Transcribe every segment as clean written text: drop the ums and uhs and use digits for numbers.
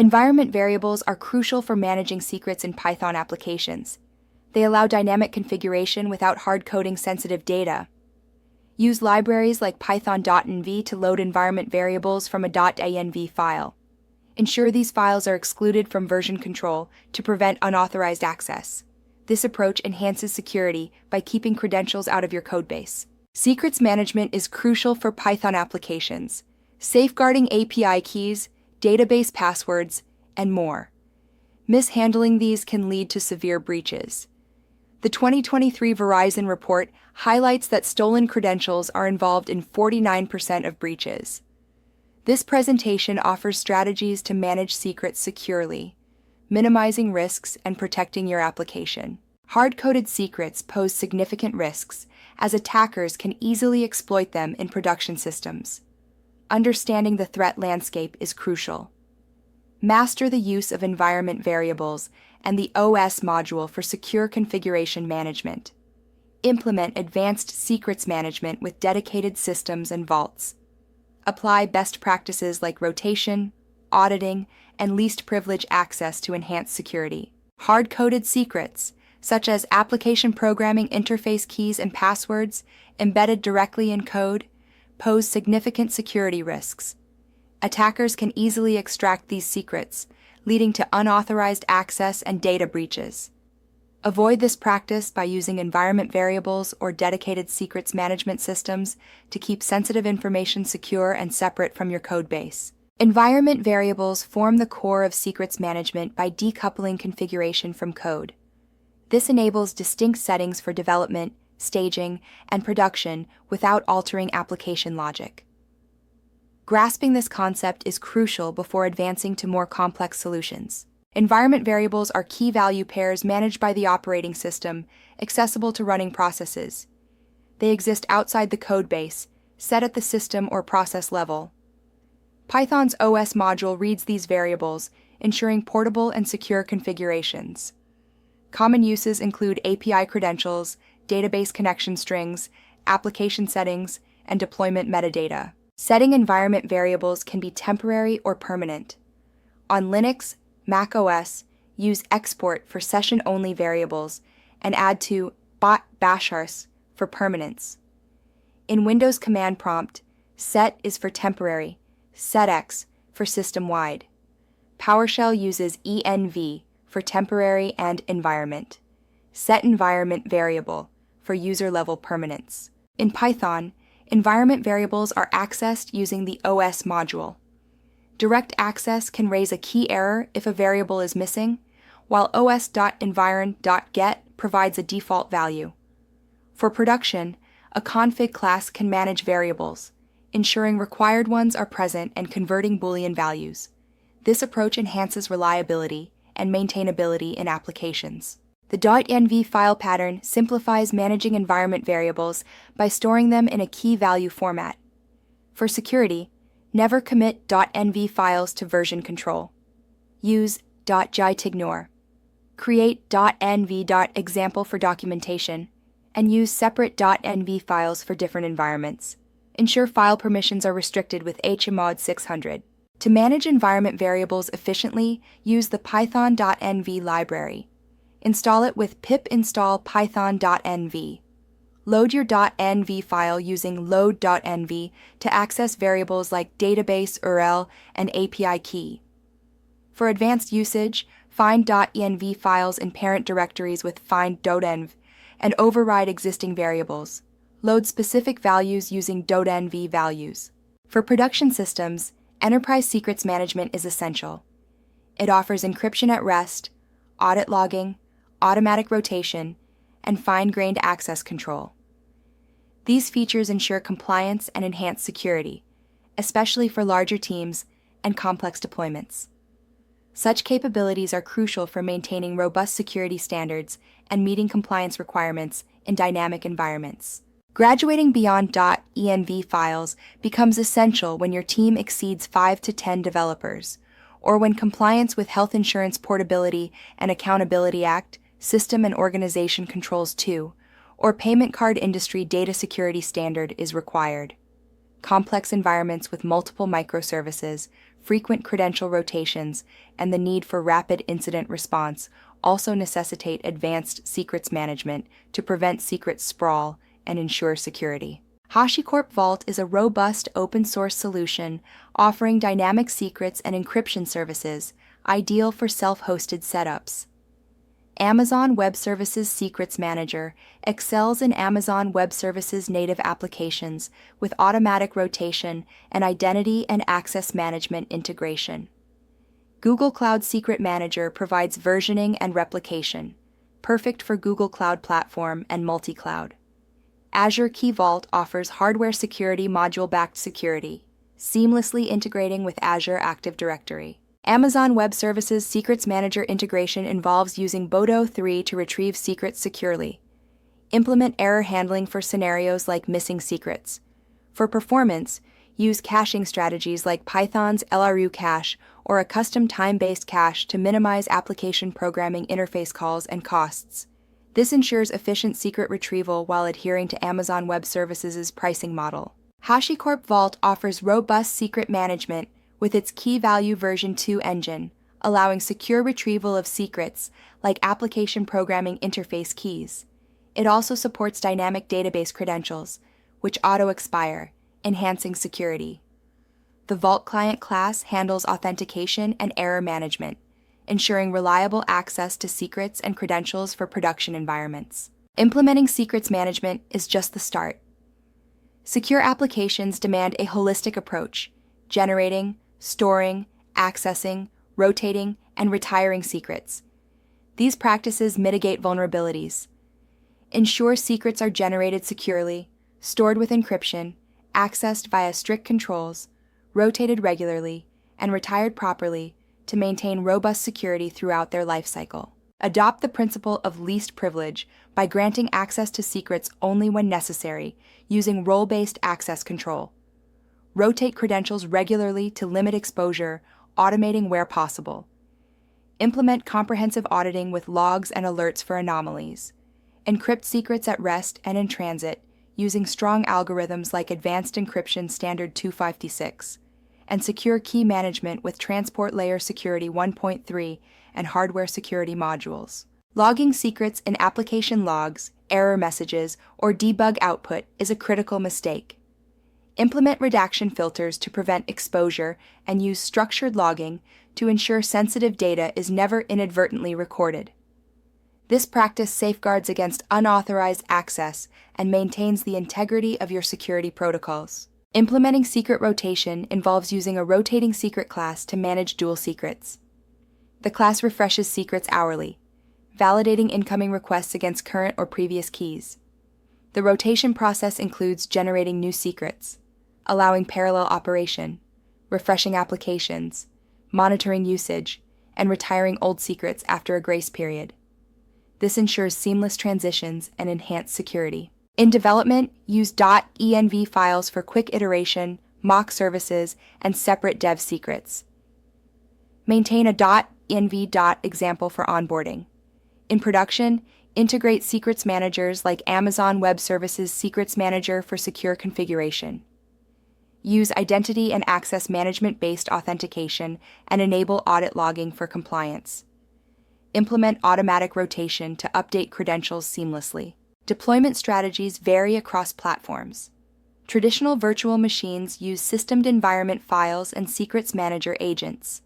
Environment variables are crucial for managing secrets in Python applications. They allow dynamic configuration without hard-coding sensitive data. Use libraries like python.env to load environment variables from a .env file. Ensure these files are excluded from version control to prevent unauthorized access. This approach enhances security by keeping credentials out of your codebase. Secrets management is crucial for Python applications, safeguarding API keys, database passwords, and more. Mishandling these can lead to severe breaches. The 2023 Verizon report highlights that stolen credentials are involved in 49% of breaches. This presentation offers strategies to manage secrets securely, minimizing risks and protecting your application. Hard-coded secrets pose significant risks, as attackers can easily exploit them in production systems. Understanding the threat landscape is crucial. Master the use of environment variables and the OS module for secure configuration management. Implement advanced secrets management with dedicated systems and vaults. Apply best practices like rotation, auditing, and least privilege access to enhance security. Hard-coded secrets, such as application programming interface keys and passwords embedded directly in code, pose significant security risks. Attackers can easily extract these secrets, leading to unauthorized access and data breaches. Avoid this practice by using environment variables or dedicated secrets management systems to keep sensitive information secure and separate from your codebase. Environment variables form the core of secrets management by decoupling configuration from code. This enables distinct settings for development, staging, and production without altering application logic. Grasping this concept is crucial before advancing to more complex solutions. Environment variables are key value pairs managed by the operating system, accessible to running processes. They exist outside the codebase, set at the system or process level. Python's OS module reads these variables, ensuring portable and secure configurations. Common uses include API credentials, database connection strings, application settings, and deployment metadata. Setting environment variables can be temporary or permanent. On Linux, Mac OS, use export for session-only variables and add to bashars for permanence. In Windows command prompt, set is for temporary, setx for system-wide. PowerShell uses env for temporary and environment. Set environment variable for user-level permanence. In Python, environment variables are accessed using the OS module. Direct access can raise a key error if a variable is missing, while os.environ.get provides a default value. For production, a config class can manage variables, ensuring required ones are present and converting Boolean values. This approach enhances reliability and maintainability in applications. The .env file pattern simplifies managing environment variables by storing them in a key value format. For security, never commit .env files to version control. Use .jtignore. Create .env.example for documentation, and use separate .env files for different environments. Ensure file permissions are restricted with hmod 600. To manage environment variables efficiently, use the python.env library. Install it with pip install python.env. Load your .env file using load.env to access variables like database URL and API key. For advanced usage, find .env files in parent directories with find.env and override existing variables. Load specific values using .env values. For production systems, enterprise secrets management is essential. It offers encryption at rest, audit logging, automatic rotation, and fine-grained access control. These features ensure compliance and enhance security, especially for larger teams and complex deployments. Such capabilities are crucial for maintaining robust security standards and meeting compliance requirements in dynamic environments. Graduating beyond .env files becomes essential when your team exceeds 5 to 10 developers, or when compliance with Health Insurance Portability and Accountability Act, System and Organization Controls 2, or Payment Card Industry Data Security Standard is required. Complex environments with multiple microservices, frequent credential rotations, and the need for rapid incident response also necessitate advanced secrets management to prevent secret sprawl and ensure security. HashiCorp Vault is a robust open-source solution offering dynamic secrets and encryption services, ideal for self-hosted setups. Amazon Web Services Secrets Manager excels in Amazon Web Services native applications with automatic rotation and identity and access management integration. Google Cloud Secret Manager provides versioning and replication, perfect for Google Cloud Platform and multi-cloud. Azure Key Vault offers hardware security module-backed security, seamlessly integrating with Azure Active Directory. Amazon Web Services Secrets Manager integration involves using Bodo 3 to retrieve secrets securely. Implement error handling for scenarios like missing secrets. For performance, use caching strategies like Python's LRU cache or a custom time-based cache to minimize application programming interface calls and costs. This ensures efficient secret retrieval while adhering to Amazon Web Services' pricing model. HashiCorp Vault offers robust secret management with its key value version 2 engine, allowing secure retrieval of secrets like application programming interface keys. It also supports dynamic database credentials, which auto-expire, enhancing security. The Vault Client class handles authentication and error management, ensuring reliable access to secrets and credentials for production environments. Implementing secrets management is just the start. Secure applications demand a holistic approach, generating, storing, accessing, rotating, and retiring secrets. These practices mitigate vulnerabilities. Ensure secrets are generated securely, stored with encryption, accessed via strict controls, rotated regularly, and retired properly to maintain robust security throughout their life cycle. Adopt the principle of least privilege by granting access to secrets only when necessary, using role-based access control. Rotate credentials regularly to limit exposure, automating where possible. Implement comprehensive auditing with logs and alerts for anomalies. Encrypt secrets at rest and in transit, using strong algorithms like Advanced Encryption Standard 256, and secure key management with Transport Layer Security 1.3 and hardware security modules. Logging secrets in application logs, error messages, or debug output is a critical mistake. Implement redaction filters to prevent exposure and use structured logging to ensure sensitive data is never inadvertently recorded. This practice safeguards against unauthorized access and maintains the integrity of your security protocols. Implementing secret rotation involves using a rotating secret class to manage dual secrets. The class refreshes secrets hourly, validating incoming requests against current or previous keys. The rotation process includes generating new secrets, allowing parallel operation, refreshing applications, monitoring usage, and retiring old secrets after a grace period. This ensures seamless transitions and enhanced security. In development, use .env files for quick iteration, mock services, and separate dev secrets. Maintain a .env example for onboarding. In production, integrate secrets managers like Amazon Web Services Secrets Manager for secure configuration. Use identity and access management-based authentication and enable audit logging for compliance. Implement automatic rotation to update credentials seamlessly. Deployment strategies vary across platforms. Traditional virtual machines use systemed environment files and secrets manager agents.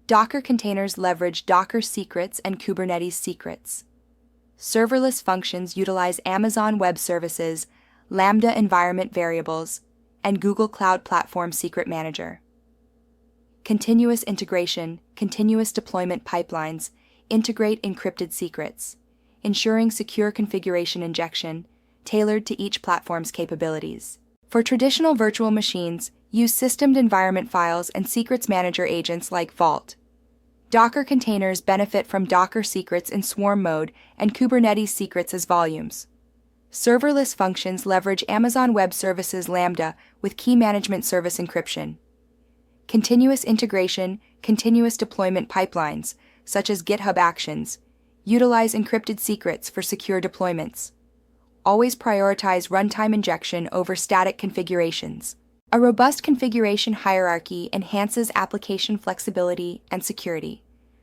Docker containers leverage Docker secrets and Kubernetes secrets. Serverless functions utilize Amazon Web Services, Lambda environment variables, and Google Cloud Platform Secret Manager. Continuous integration, continuous deployment pipelines integrate encrypted secrets, ensuring secure configuration injection tailored to each platform's capabilities. For traditional virtual machines, use systemed environment files and secrets manager agents like Vault. Docker containers benefit from Docker secrets in swarm mode and Kubernetes secrets as volumes. Serverless functions leverage Amazon Web Services Lambda with key management service encryption. Continuous integration, continuous deployment pipelines, such as GitHub Actions, utilize encrypted secrets for secure deployments. Always prioritize runtime injection over static configurations. A robust configuration hierarchy enhances application flexibility and security.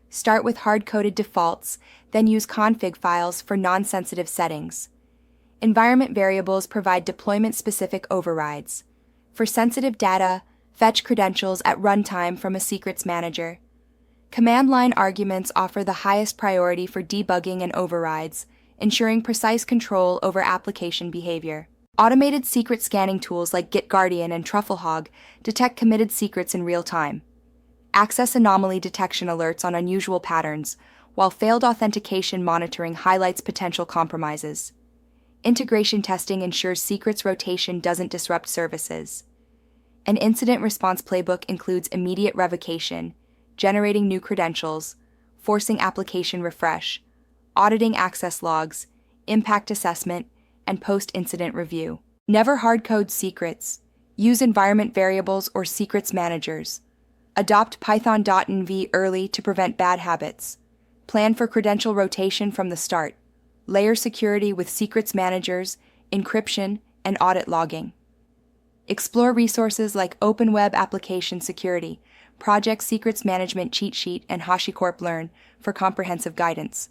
Start with hard-coded defaults, then use config files for non-sensitive settings. Environment variables provide deployment-specific overrides. For sensitive data, fetch credentials at runtime from a secrets manager. Command line arguments offer the highest priority for debugging and overrides, ensuring precise control over application behavior. Automated secret scanning tools like GitGuardian and TruffleHog detect committed secrets in real time. Access anomaly detection alerts on unusual patterns, while failed authentication monitoring highlights potential compromises. Integration testing ensures secrets rotation doesn't disrupt services. An incident response playbook includes immediate revocation, generating new credentials, forcing application refresh, auditing access logs, impact assessment, and post-incident review. Never hard-code secrets. Use environment variables or secrets managers. Adopt Python.env early to prevent bad habits. Plan for credential rotation from the start. Layer security with secrets managers, encryption, and audit logging. Explore resources like Open Web Application Security, Project Secrets Management Cheat Sheet, and HashiCorp Learn for comprehensive guidance.